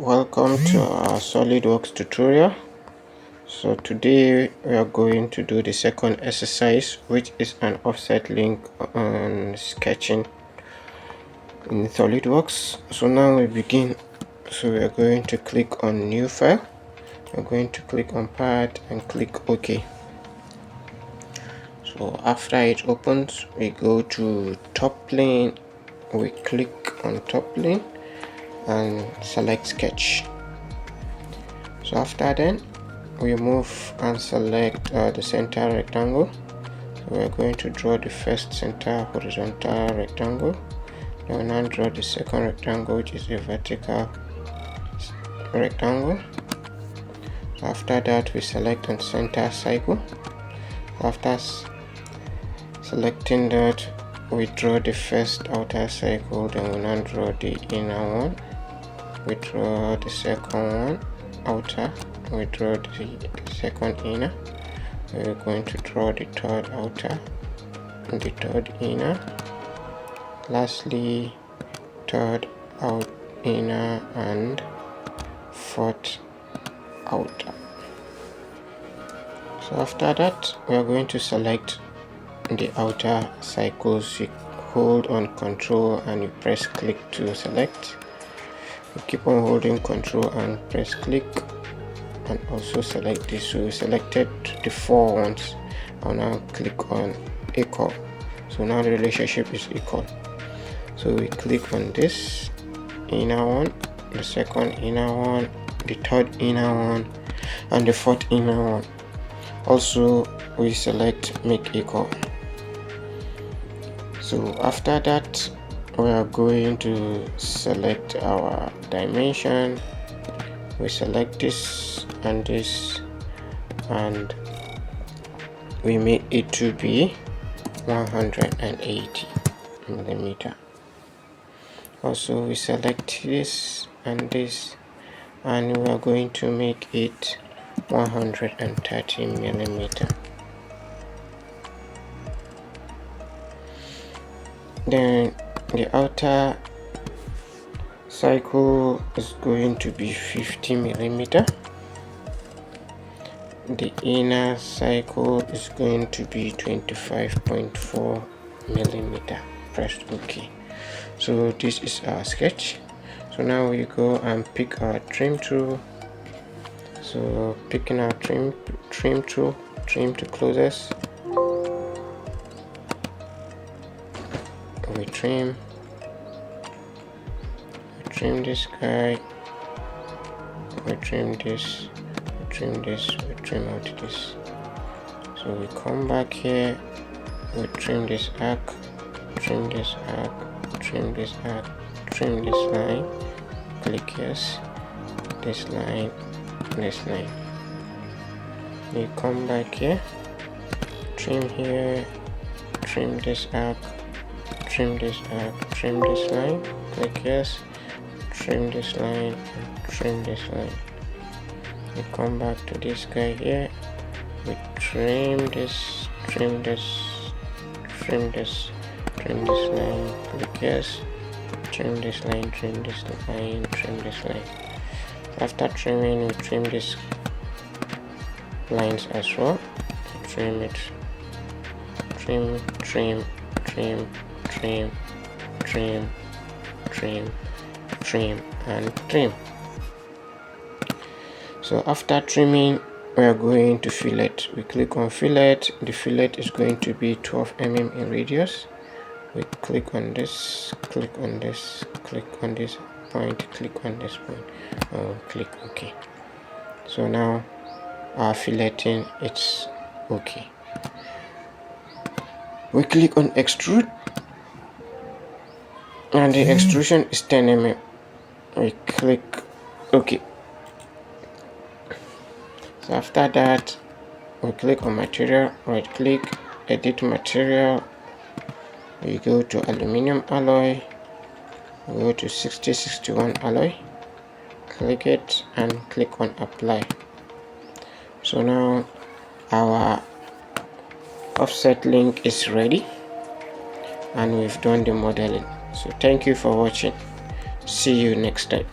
Welcome to our SolidWorks tutorial. So today we are going to do the second exercise, which is an offset link on sketching in SolidWorks. So now we begin. So we are going to click on new file. We're going to click on part and click OK. So after it opens, we go to top plane. We click on top plane and select sketch. So after then we move and select the center rectangle. So we're going to draw the first center horizontal rectangle. Then we'll now draw the second rectangle, which is a vertical rectangle. So after that we select on center cycle. After selecting that, we draw the first outer cycle, then we now draw the inner one. We draw the second one outer, we draw the second inner. We're going to draw the third outer and the third inner. Lastly, third out inner and fourth outer. So after that, we are going to select the outer cycles. You hold on control and you press click to select. You keep on holding control and press click and also select this. So we selected the four ones. I'll now click on equal. So now the relationship is equal. So we click on this inner one, the second inner one, the third inner one, and the fourth inner one. Also we select make equal. So after that, we are going to select our dimension. We select this and this, and we make it to be 180 millimeter. Also we select this and this, and we are going to make it 130 millimeter. Then the outer cycle is going to be 50 millimeter. The inner cycle is going to be 25.4 millimeter. Press OK. So this is our sketch. So now we go and pick our trim tool. So picking our trim tool, trim to closest. We trim this guy, we trim this, we trim this, we trim out this. So we come back here, we trim this arc, trim this arc, trim this arc, trim this line, click yes, this line, this line. We come back here, trim here, trim this arc, trim this arc, trim this line, click yes, trim this line, and trim this line. We come back to this guy here, we trim this, trim this, trim this, trim this line, click yes, trim this line, trim this line, trim this line. After trimming, we trim these lines as well. Trim it, trim, trim, trim, trim, trim, trim, trim, and trim. So after trimming, we are going to fillet. We click on fillet. The fillet is going to be 12 mm in radius. We click on this, click on this, click on this point, click on this point, click OK. So now our filleting, it's okay. We click on extrude, and the extrusion is 10 mm. We click OK. So after that, we click on material, right click, edit material. We go to aluminum alloy, we go to 6061 alloy, click it and click on apply. So now our offset link is ready and we've done the modeling. So thank you for watching. See you next time.